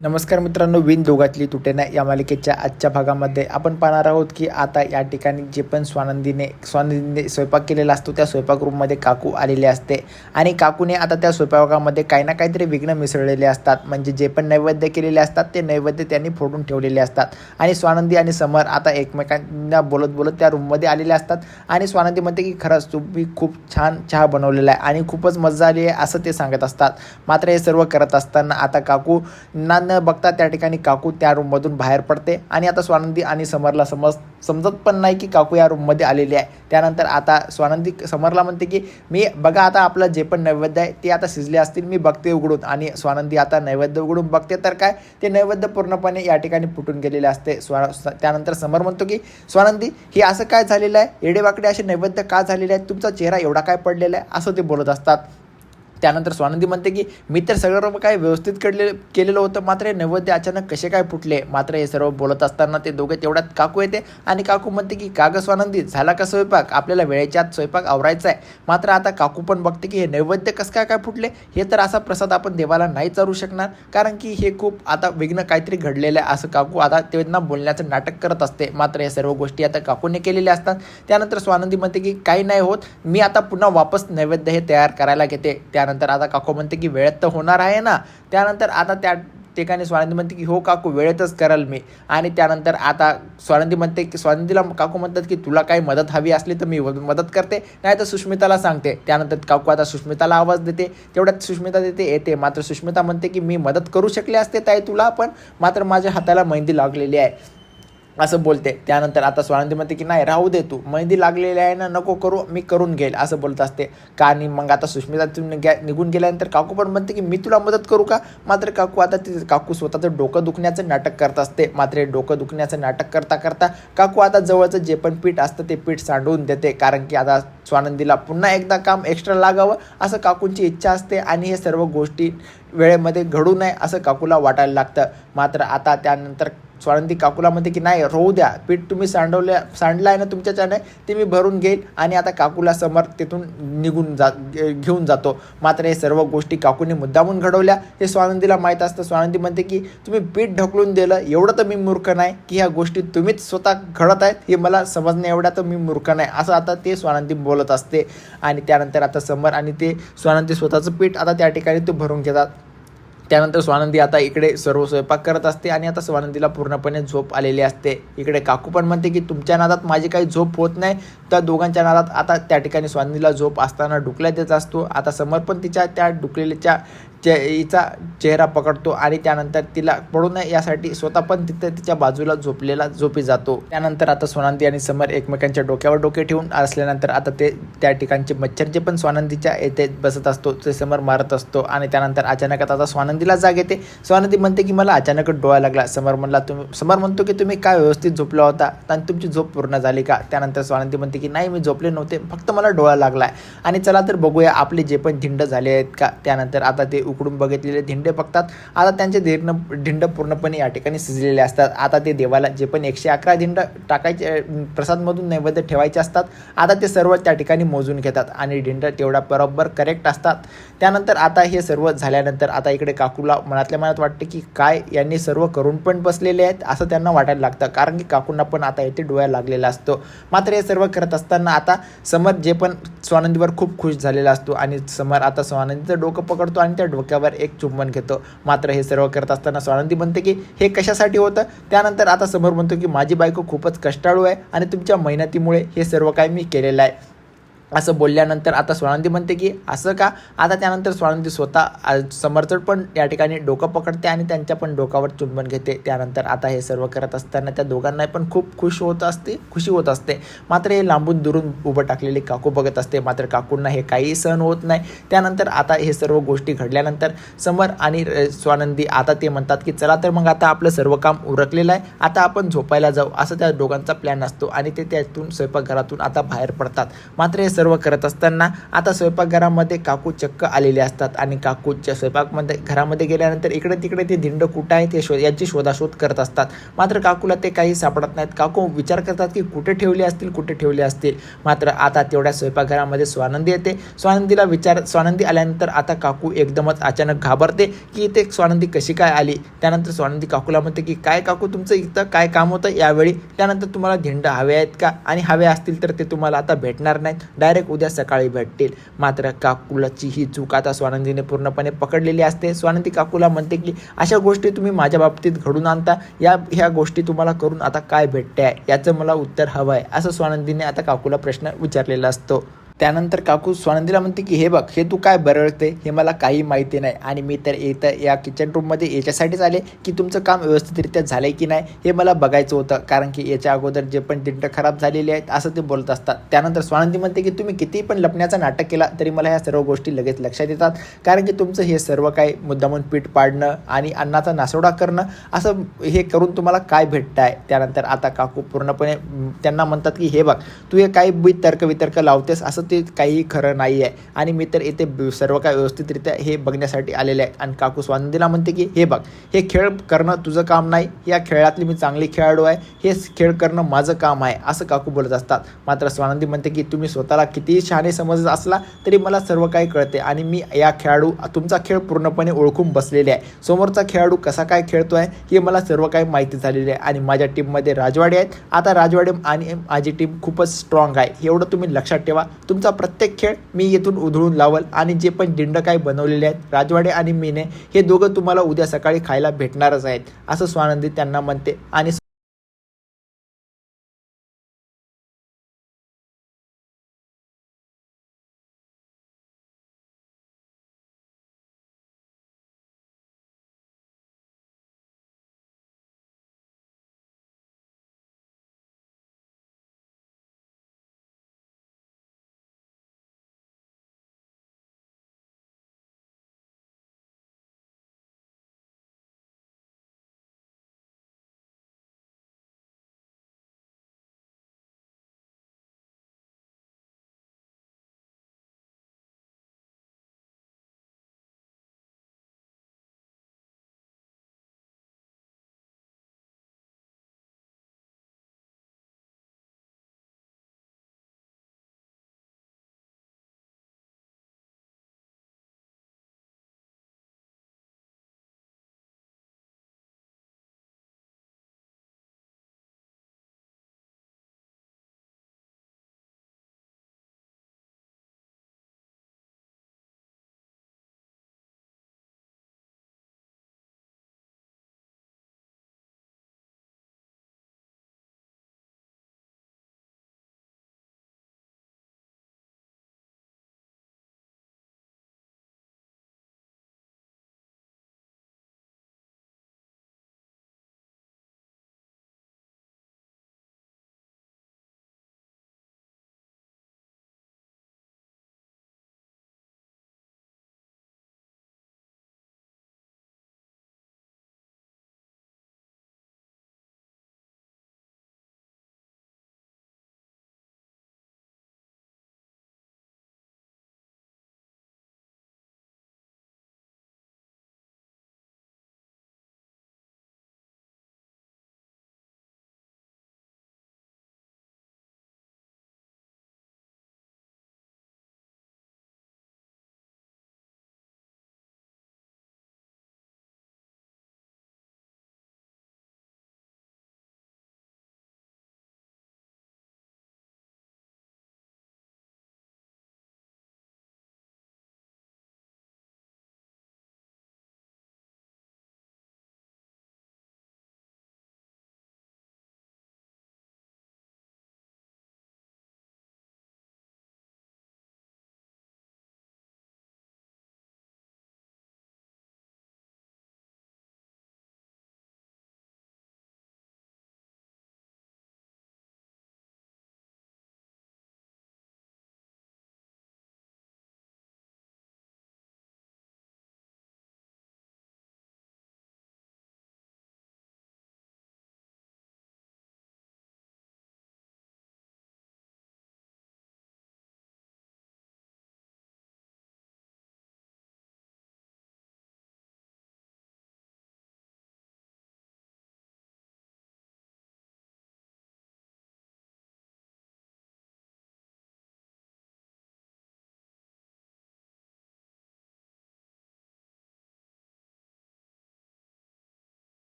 नमस्कार मित्रांनो, विण दोघातली तुटेना या मालिकेच्या आजच्या भागामध्ये आपण पाहणार आहोत की आता या ठिकाणी जे पण स्वानंदीने स्वयंपाक केलेला असतो त्या स्वयंपाक रूममध्ये काकू आलेले असते आणि काकूने आता त्या स्वयंपाकामध्ये काही ना काहीतरी विघ्न मिसळलेले असतात. म्हणजे जे पण नैवेद्य केलेले असतात ते नैवेद्य त्यांनी फोडून ठेवलेले असतात आणि स्वानंदी आणि समर आता एकमेकांना बोलत बोलत त्या रूममध्ये आलेले असतात आणि स्वानंदी म्हणते की खरंच तुम्ही खूप छान चहा बनवलेला आहे आणि खूपच मजा आली आहे असं ते सांगत असतात. मात्र हे सर्व करत असताना आता काकू ना न बघता त्या ठिकाणी काकू त्या रूममधून बाहेर पडते आणि आता स्वानंदी आणि समरला समजत पण नाही की काकू या रूममध्ये आलेली आहे. त्यानंतर आता स्वानंदी समरला म्हणते की मी बघा आता आपलं जे पण नैवेद्य आहे ते आता शिजले असतील, मी बघते उघडून. आणि स्वानंदी आता नैवेद्य उघडून बघते तर काय ते नैवेद्य पूर्णपणे या ठिकाणी फुटून गेलेले असते. त्यानंतर समर म्हणतो की स्वानंदी हे असं काय झालेलं आहे, एडेवाकडे असे नैवेद्य का झालेले आहेत, तुमचा चेहरा एवढा काय पडलेला आहे असं ते बोलत असतात. त्यानंतर स्वानंदी म्हणते की मी तर सगळं काय व्यवस्थित केलेलं होतं, मात्र हे नैवेद्य अचानक कसे काय फुटले. मात्र हे सर्व बोलत असताना ते दोघे तेवढ्यात काकू येते आणि काकू म्हणते की का गं स्वानंदी, झाला का स्वयंपाक, आपल्याला वेळेच्या आत स्वयंपाक आवरायचा आहे. मात्र आता काकू पण बघते की हे नैवेद्य कसं काय काय फुटले, हे तर असा प्रसाद आपण देवाला नाही चालू शकणार, कारण की हे खूप आता विघ्न काहीतरी घडलेलं आहे असं काकू आता त्यांना बोलण्याचं नाटक करत असते. मात्र हे सर्व गोष्टी आता काकूने केलेल्या असतात. त्यानंतर स्वानंदी म्हणते की काही नाही होत, मी आता पुन्हा वापस नैवेद्य हे तयार करायला घेते. त्यानंतर आता काकू म्हणते की वेळेत तर होणार आहे ना. त्यानंतर आता त्या ठिकाणी स्वानंदी म्हणते की हो काकू, वेळेतच कराल मी. आणि त्यानंतर आता स्वानंदी म्हणते की स्वानंदीला काकू म्हणतात की तुला काही मदत हवी असली तर मी मदत करते, नाही तर सुष्मिताला सांगते. त्यानंतर काकू आता सुष्मिताला आवाज देते, तेवढ्यात सुष्मिता येते. मात्र सुष्मिता म्हणते की मी मदत करू शकले असते ताई तुला, पण मात्र माझ्या हाताला मेहंदी लागलेली आहे असं बोलते. त्यानंतर आता स्वानंदी म्हणते की नाही राहू दे, तू मेहंदी लागलेली आहे ना, नको करू, मी करून घेईल असं बोलत असते. का आणि मग आता सुष्मिता निघून गेल्यानंतर काकू पण म्हणते की मी तुला मदत करू का. मात्र काकू स्वतःचं डोकं दुखण्याचं नाटक करत असते. मात्र हे डोकं दुखण्याचं नाटक करता करता काकू आता जवळचं जे पण पीठ असतं ते पीठ सांडवून देते, कारण की आता स्वानंदीला पुन्हा एकदा काम एक्स्ट्रा लागावं असं काकूंची इच्छा असते आणि हे सर्व गोष्टी वेळेमध्ये घडू नये असं काकूला वाटायला लागतं. मात्र आता त्यानंतर स्वानंदी काकूला म्हणते की नाही राहू द्या, पीठ तुम्ही सांडलं आहे ना तुमच्याच्याने, ते मी भरून घेईल. आणि आता काकूला समर तिथून घेऊन जातो. मात्र हे सर्व गोष्टी काकूने मुद्दामून घडवल्या हे स्वानंदीला माहीत असतं. स्वानंदी म्हणते की तुम्ही पीठ ढकलून दिलं, एवढं तर मी मूर्ख नाही की ह्या गोष्टी तुम्हीच स्वतः घडत आहेत हे मला समजणे एवढ्या तर मी मूर्ख नाही असं आता ते स्वानंदी बोलत असते. आणि त्यानंतर आता समर आणि ते स्वानंदी स्वतःचं पीठ आता त्या ठिकाणी ते भरून घेतात. त्यानंतर स्वानंदी आता इकडे सर्व स्वयंपाक करत असते आणि आता स्वानंदीला पूर्णपणे झोप आलेली असते. इकडे काकू पण म्हणते की तुमच्या नादात माझी काही झोप होत नाही. तर दोघांच्या नादात आता त्या ठिकाणी स्वानंदीला झोप असताना डुकल्या देत असतो. आता समर पण तिच्या त्या डुकलेल्याच्या हिचा चेहरा पकडतो आणि त्यानंतर तिला पडू नये यासाठी स्वतः पण तिच्या बाजूला झोपी जातो. त्यानंतर आता स्वानंदी आणि समर एकमेकांच्या डोक्यावर डोके ठेवून असल्यानंतर आता ते त्या ठिकाणचे मच्छर जे पण स्वानंदीच्या येथे बसत असतो ते समर मारत असतो. आणि त्यानंतर अचानक आता स्वानंदीला जाग येते. स्वानंदी म्हणते की मला अचानकच डोळा लागला. समर म्हणतो की तुम्ही काय व्यवस्थित झोपला होता आणि तुमची झोप पूर्ण झाली का. त्यानंतर स्वानंदी म्हणते की नाही मी झोपले नव्हते, फक्त मला डोळा लागला आहे. आणि चला तर बघूया आपले जे पण धिंड झाले आहेत का. त्यानंतर आता ते उकडून बघितलेले धिंडे बघतात. आता त्यांचे धिंड पूर्णपणे या ठिकाणी शिजलेले असतात. आता ते देवाला जे पण 111 धिंड टाकायचे प्रसादमधून नैवेद्य ठेवायचे असतात, आता ते सर्व त्या ठिकाणी मोजून घेतात आणि धिंड तेवढा बरोबर करेक्ट असतात. त्यानंतर आता हे सर्व झाल्यानंतर आता इकडे काकूला मनातल्या मनात वाटते की काय यांनी सर्व करून पण बसलेले आहेत असं त्यांना वाटायला लागतं, कारण की काकूंना पण आता येथे डोळ्या लागलेला असतो. मात्र हे सर्व करत असताना आता समर जे पण स्वानंदीवर खूप खुश झालेला असतो आणि समर आता स्वानंदीचं डोकं पकडतो आणि त्या डोक्यावर एक चुंबन घेतो. मात्र हे सर्व करत असताना स्वानंदी म्हणते की हे कशासाठी होतं. त्यानंतर आता समर म्हणतो की माझी बायको खूपच कष्टाळू आहे आणि तुमच्या मेहनतीमुळे हे सर्व काही मी केलेलं आहे असं बोलल्यानंतर आता स्वानंदी म्हणते की असं का. आता त्यानंतर स्वानंदी स्वतः समरचं पण या ठिकाणी डोकं पकडते आणि त्यांच्या पण डोकावर चुंबन घेते. त्यानंतर आता हे सर्व करत असताना त्या दोघांना पण खूप खुशी होत असते. मात्र हे लांबून दुरून उभं टाकलेली काकू बघत असते. मात्र काकूंना हे काही सहन होत नाही. त्यानंतर आता हे सर्व गोष्टी घडल्यानंतर समर आणि स्वानंदी आता ते म्हणतात की चला तर मग आता आपलं सर्व काम उरकलेलं आहे, आता आपण झोपायला जाऊ असं त्या दोघांचा प्लॅन असतो आणि ते त्यातून स्वयंपाकघरातून आता बाहेर पडतात. मात्र हे सर्व करत असताना आता स्वयंपाकघरामध्ये काकू चक्क आलेले असतात आणि काकूच्या घरामध्ये गेल्यानंतर इकडे तिकडे ते धिंड कुठं आहे ते याची शोधाशोध करत असतात. मात्र काकूला ते काही सापडत नाहीत. काकू विचार करतात की कुठे ठेवले असतील. मात्र आता तेवढ्या स्वयंपाकघरामध्ये स्वानंदी येते. स्वानंदी आल्यानंतर आता काकू एकदमच अचानक घाबरते की इथे स्वानंदी कशी काय आली. त्यानंतर स्वानंदी काकूला म्हणते की काय काकू तुमचं इथं काय काम होतं यावेळी. त्यानंतर तुम्हाला धिंड हवे आहेत का, आणि हवे असतील तर ते तुम्हाला आता भेटणार नाहीत, डायरेक्ट उद्या सकाळी भेटतील. मात्र काकूलाची ही चूक आता स्वानंदीने पूर्णपणे पकडलेली असते. स्वानंदी काकूला म्हणते की अशा गोष्टी तुम्ही माझ्या बाबतीत घडून आणता, ह्या गोष्टी तुम्हाला करून आता काय भेटते आहे याचं मला उत्तर हवं आहे, असं स्वानंदीने आता काकूला प्रश्न विचारलेला असतो. त्यानंतर काकू स्वानंदीला म्हणते की हे बघ, हे तू काय बरळते हे मला काही माहिती नाही, आणि मी तर इथं या किचन रूममध्ये याच्यासाठीच आले की तुमचं काम व्यवस्थितरित्या झालं आहे की नाही हे मला बघायचं होतं, कारण की याच्या अगोदर जे पण दिंड खराब झालेले आहेत असं ते बोलत असतात. त्यानंतर स्वानंदी म्हणते की तुम्ही कितीही पण लपण्याचं नाटक केला तरी मला ह्या सर्व गोष्टी लगेच लक्षात येतात, कारण की तुमचं हे सर्व काही मुद्दामून पीठ पाडणं आणि अन्नाचा नासोडा करणं असं हे करून तुम्हाला काय भेटतं आहे. त्यानंतर आता काकू पूर्णपणे त्यांना म्हणतात की हे बघ, तू हे काही तर्क लावतेस असं ते काही खरं नाही आहे, आणि मी तर इथे सर्व काय व्यवस्थितरित्या हे बघण्यासाठी आलेले आहे. आणि काकू स्वानंदीला म्हणते की हे बघ, हे खेळ करणं तुझं काम नाही, या खेळातली मी चांगली खेळाडू आहे, हे खेळ करणं माझं काम आहे, असं काकू बोलत असतात. मात्र स्वानंदी म्हणते की तुम्ही स्वतःला कितीही शहाणे समजत असला तरी मला सर्व काही कळते, आणि मी तुमचा खेळ पूर्णपणे ओळखून बसलेले आहे. समोरचा खेळाडू कसा काय खेळतो आहे हे मला सर्व काही माहिती झालेली आहे, आणि माझ्या टीममध्ये राजवाडे आहेत. आता राजवाडे आणि माझी टीम खूपच स्ट्रॉंग आहे, एवढं तुम्ही लक्षात ठेवा. तुमचा प्रत्येक खेळ मी येथून उधळून लावल, आणि जे पण दिंड काही बनवलेले आहेत राजवाडे आणि मीने, हे दोघं तुम्हाला उद्या सकाळी खायला भेटणारच आहेत, असं स्वानंदी त्यांना म्हणते. आणि